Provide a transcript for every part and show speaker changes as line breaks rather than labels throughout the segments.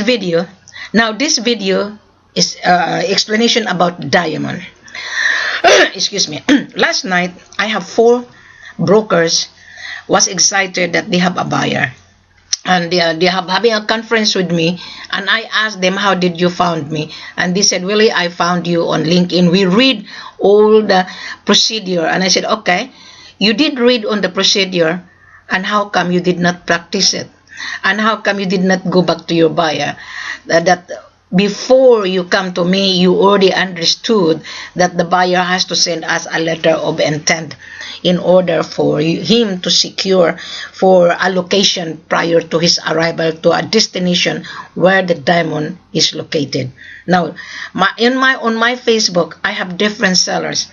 video. Now this video is explanation about diamond. Excuse me. Last night I have four brokers was excited that they have a buyer, and they have having a conference with me, and I asked them, how did you found me? And they said, really, I found you on LinkedIn. We read all the procedure. And I said, okay, you did read on the procedure, and how come you did not practice it? And how come you did not go back to your buyer? That before you come to me, you already understood that the buyer has to send us a letter of intent in order for him to secure for allocation prior to his arrival to a destination where the diamond is located. Now, on my Facebook, I have different sellers: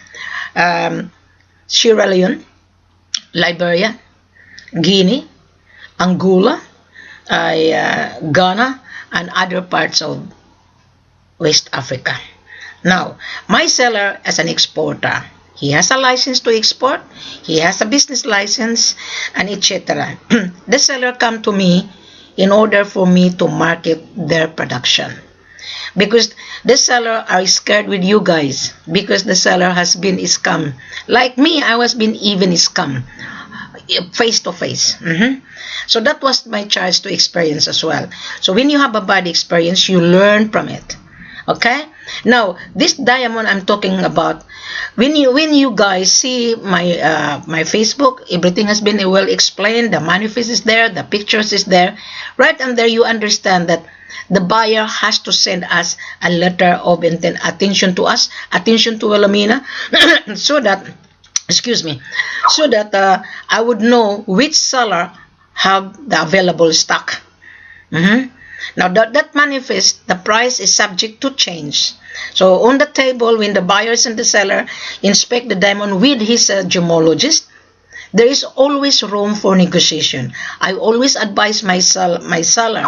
Sierra Leone, Liberia, Guinea, Angola, Ghana, and other parts of West Africa. Now, my seller as an exporter, he has a license to export, he has a business license, and etc. The seller come to me in order for me to market their production. Because the seller are scared with you guys, because the seller has been scammed. Like me, I was been even scammed face to face. So that was my charge to experience as well. So when you have a bad experience, you learn from it. Okay, now this diamond I'm talking about, when you guys see my Facebook, everything has been well explained. The manifest is there, the pictures is there, right? And there you understand that the buyer has to send us a letter of intent, attention to us, attention to Wilhelmina, so that, excuse me, so that I would know which seller have the available stock. Now that manifest, the price is subject to change. So on the table, when the buyers and the seller inspect the diamond with his gemologist, there is always room for negotiation. I always advise my seller,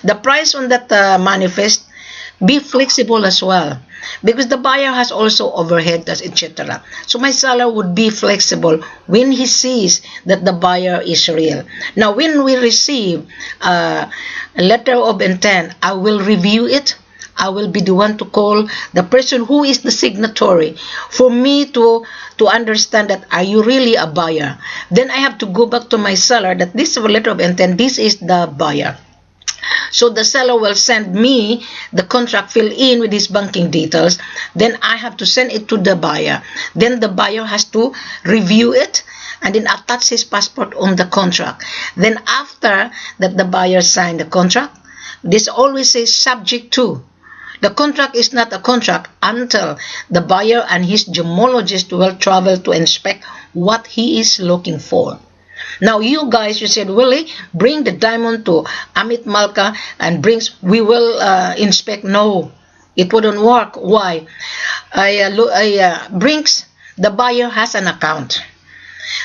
the price on that manifest, be flexible as well, because the buyer has also overhead, etc. So my seller would be flexible when he sees that the buyer is real. Now when we receive a letter of intent, I will review it. I will be the one to call the person who is the signatory for me to understand that are you really a buyer. Then I have to go back to my seller that this is a letter of intent, this is the buyer. So the seller will send me the contract, fill in with his banking details. Then I have to send it to the buyer. Then the buyer has to review it and then attach his passport on the contract. Then after that the buyer signed the contract, this always says subject to. The contract is not a contract until the buyer and his gemologist will travel to inspect what he is looking for. Now you guys, you said, Willie, bring the diamond to Amit Malka and we will inspect. No, it wouldn't work. Why? Brings, the buyer has an account.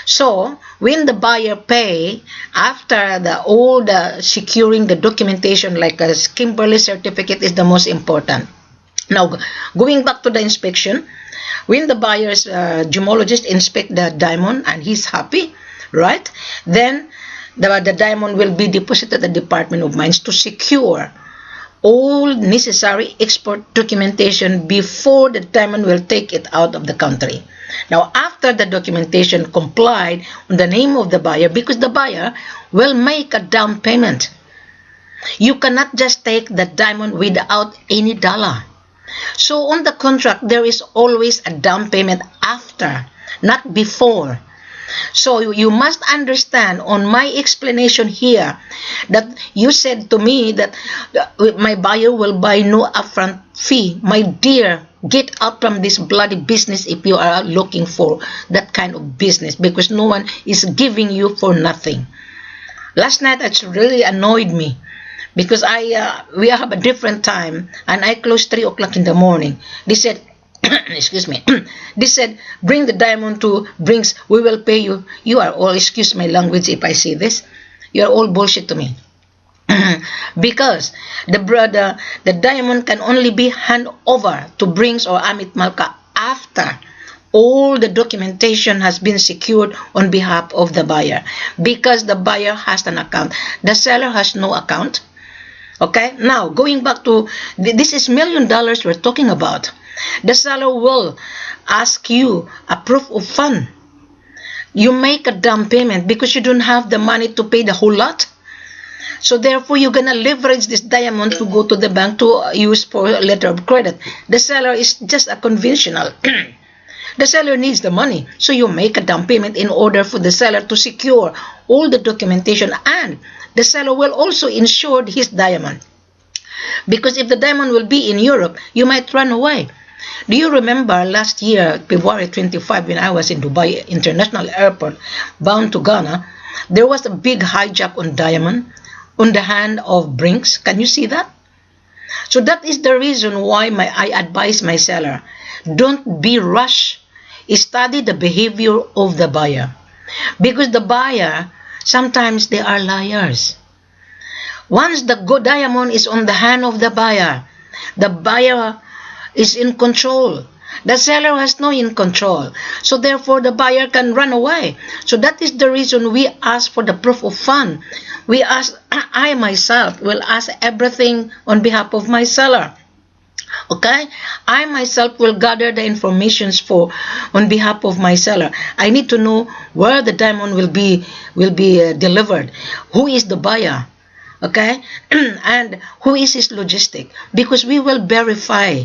So when the buyer pay, after all the securing the documentation, like a Kimberley certificate is the most important. Now going back to the inspection, when the buyer's gemologist inspect the diamond and he's happy, right? Then the diamond will be deposited at the Department of Mines to secure all necessary export documentation before the diamond will take it out of the country. Now, after the documentation complied on the name of the buyer, because the buyer will make a down payment. You cannot just take the diamond without any dollar. So on the contract, there is always a down payment after, not before. So you must understand on my explanation here that you said to me that my buyer will buy no upfront fee. My dear, get out from this bloody business if you are looking for that kind of business, because no one is giving you for nothing. Last night it really annoyed me because we have a different time and I closed 3 o'clock in the morning. They said, excuse me, they said, bring the diamond to Brinks, we will pay you. You are all, excuse my language if I say this, you are all bullshit to me. Because the diamond can only be handed over to Brinks or Amit Malka after all the documentation has been secured on behalf of the buyer, because the buyer has an account. The seller has no account. Okay, now going back to this is $1 million we're talking about. The seller will ask you a proof of fund. You make a down payment because you don't have the money to pay the whole lot. So therefore, you're gonna leverage this diamond to go to the bank to use for a letter of credit. The seller is just a conventional. The seller needs the money, so you make a down payment in order for the seller to secure all the documentation, and the seller will also insure his diamond. Because if the diamond will be in Europe, you might run away. Do you remember last year, February 25, when I was in Dubai International Airport, bound to Ghana, there was a big hijack on diamond on the hand of Brinks. Can you see that? So that is the reason why I advise my seller, don't be rushed. Study the behavior of the buyer. Because the buyer, sometimes they are liars. Once the good diamond is on the hand of the buyer is in control. The seller has no in control. So therefore, the buyer can run away. So that is the reason we ask for the proof of fund. I myself will ask everything on behalf of my seller. Okay, I myself will gather the information on behalf of my seller. I need to know where the diamond will be delivered, who is the buyer, okay, and who is his logistic, because we will verify.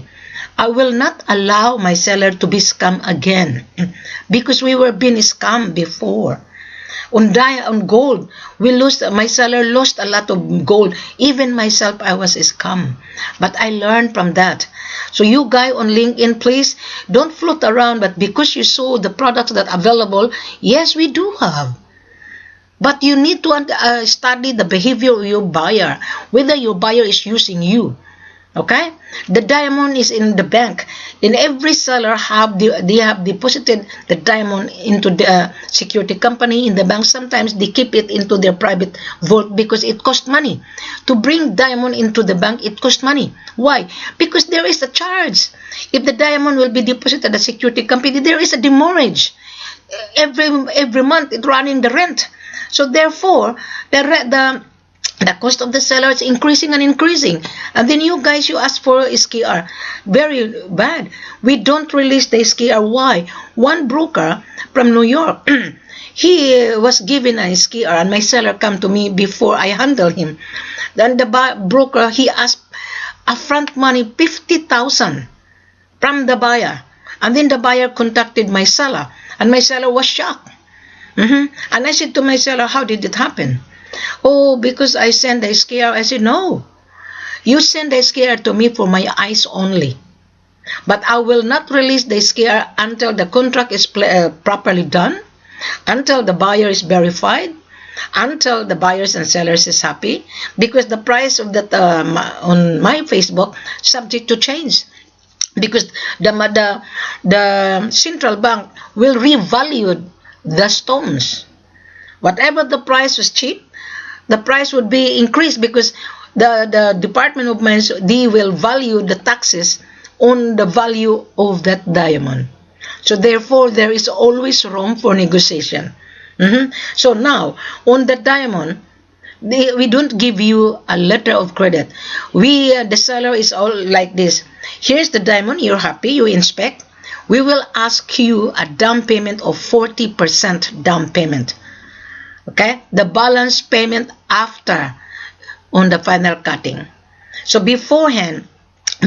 I will not allow my seller to be scammed again, because we were being scammed before. On gold, my seller lost a lot of gold. Even myself, I was scammed. But I learned from that. So you guys on LinkedIn, please don't float around, but because you saw the products that are available, yes, we do have. But you need to study the behavior of your buyer, whether your buyer is using you. Okay, the diamond is in the bank. In every seller they have deposited the diamond into the security company in the bank. Sometimes they keep it into their private vault because it costs money. To bring diamond into the bank, it costs money. Why? Because there is a charge. If the diamond will be deposited at the security company, there is a demurrage. Every month it running the rent. So therefore, the cost of the seller is increasing and increasing. And then you ask for SKR. Very bad. We don't release the SKR. Why? One broker from New York, he was given a SKR, and my seller come to me before I handle him. Then the broker, he asked upfront money, 50,000 from the buyer. And then the buyer contacted my seller, and my seller was shocked. And I said to my seller, how did it happen? Oh, because I sent the SKR. I said, no, you send the SKR to me for my eyes only. But I will not release the SKR until the contract is properly done, until the buyer is verified, until the buyers and sellers is happy, because the price of that on my Facebook subject to change. Because the central bank will revalue the stones. Whatever the price was cheap, the price would be increased, because the Department of Mines, they will value the taxes on the value of that diamond. So therefore, there is always room for negotiation. So now, on the diamond, we don't give you a letter of credit. The seller is all like this. Here's the diamond, you're happy, you inspect. We will ask you a down payment of 40% down payment. Okay, the balance payment after on the final cutting. So beforehand,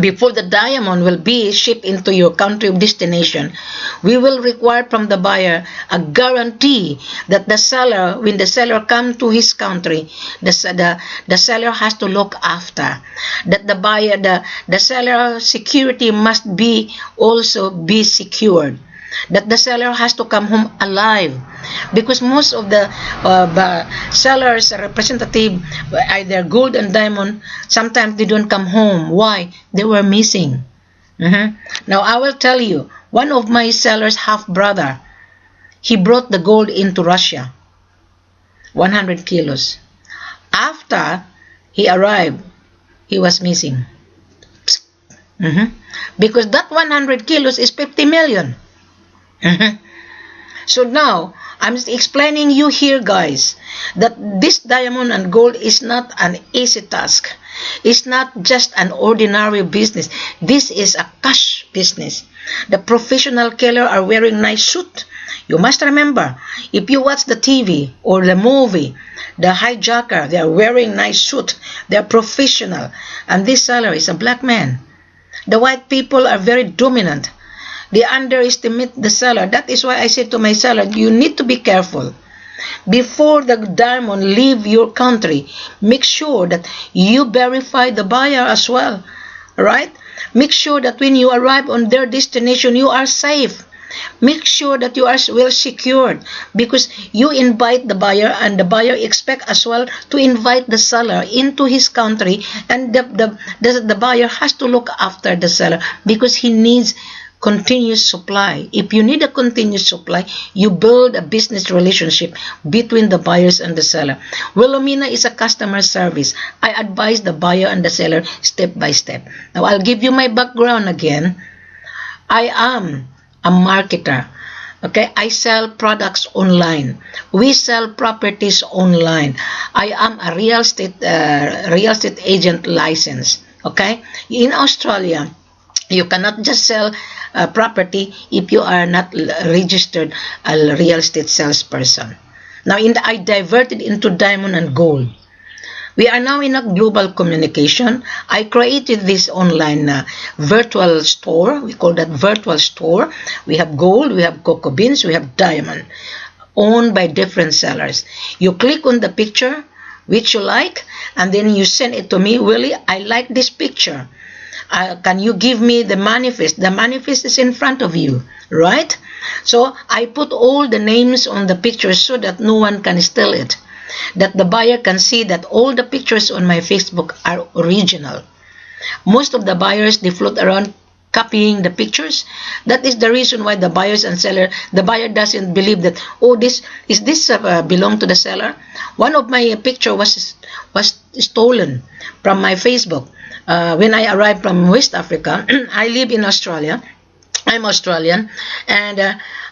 before the diamond will be shipped into your country of destination, we will require from the buyer a guarantee that the seller, when the seller comes to his country, the seller has to look after. That the buyer, the seller security must be also be secured. That the seller has to come home alive, because most of the sellers representative, either gold and diamond, sometimes they don't come home. Why? They were missing. Now I will tell you, one of my sellers' half brother, he brought the gold into Russia, 100 kilos. After he arrived, he was missing. Because that 100 kilos is 50 million. So now, I'm explaining you here, guys, that this diamond and gold is not an easy task. It's not just an ordinary business. This is a cash business. The professional killer are wearing nice suit. You must remember, if you watch the TV or the movie, the hijacker, they are wearing nice suit. They are professional. And this seller is a black man. The white people are very dominant. They underestimate the seller. That is why I said to my seller, you need to be careful. Before the diamond leave your country, make sure that you verify the buyer as well. Right? Make sure that when you arrive on their destination, you are safe. Make sure that you are well secured, because you invite the buyer and the buyer expect as well to invite the seller into his country, and the buyer has to look after the seller because he needs continuous supply. If you need a continuous supply, you build a business relationship between the buyers and the seller. Wilhelmina is a customer service. I advise the buyer and the seller step by step. Now I'll give you my background again. I am a marketer. Okay, I sell products online. We sell properties online. I am a real estate agent license. Okay, in Australia, you cannot just sell property if you are not registered a real estate salesperson. Now, I diverted into diamond and gold. We are now in a global communication. I created this online virtual store. We call that virtual store. We have gold, we have cocoa beans, we have diamond, owned by different sellers. You click on the picture which you like, and then you send it to me. Willie, I like this picture. Can you give me the manifest? The manifest is in front of you, right? So I put all the names on the pictures so that no one can steal it. That the buyer can see that all the pictures on my Facebook are original. Most of the buyers, they float around copying the pictures. That is the reason why the buyers and seller, the buyer doesn't believe that, oh, this belong to the seller. One of my picture was stolen from my Facebook. When I arrived from West Africa, I live in Australia. I'm Australian, and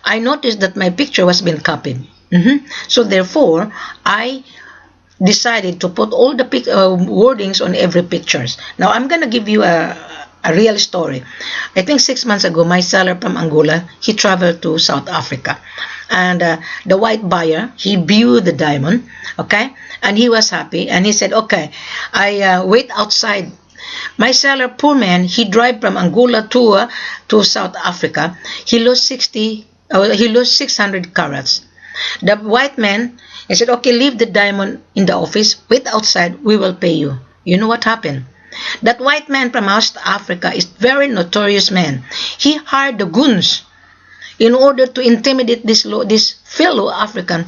I noticed that my picture was being copied. So therefore, I decided to put all the wordings on every pictures. Now I'm gonna give you a real story. I think 6 months ago, my seller from Angola, he traveled to South Africa, and the white buyer, he viewed the diamond, okay, and he was happy, and he said, okay, I wait outside. My seller, poor man, he drive from Angola to South Africa. He lost 600 carats. The white man, he said, okay, leave the diamond in the office, wait outside, we will pay you. You know what happened? That white man from South Africa is very notorious man. He hired the goons in order to intimidate this fellow African.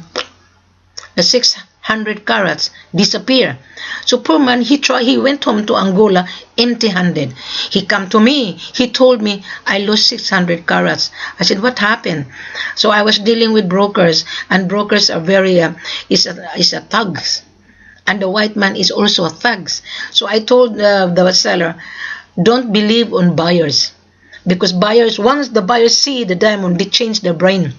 The 600 carats disappear. So poor man, he went home to Angola empty-handed. He come to me. He told me, I lost 600 carats. I said, what happened? So I was dealing with brokers, and brokers are very, is a thugs. And the white man is also a thugs. So I told the seller, don't believe on buyers. Because buyers, once the buyers see the diamond, they change their brain.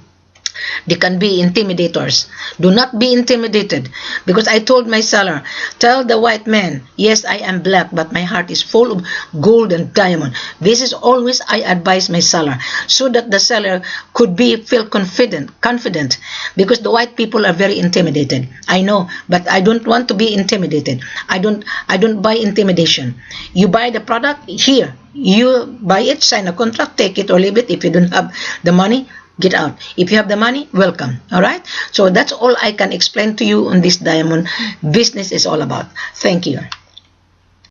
They can be intimidators. Do not be intimidated. Because I told my seller, tell the white man, yes, I am black, but my heart is full of gold and diamond. This is always I advise my seller, so that the seller could feel confident. Because the white people are very intimidated. I know, but I don't want to be intimidated. I don't buy intimidation. You buy the product here. You buy it, sign a contract, take it or leave it. If you don't have the money, get out. If you have the money, welcome. All right? So that's all I can explain to you on this diamond business is all about. Thank you.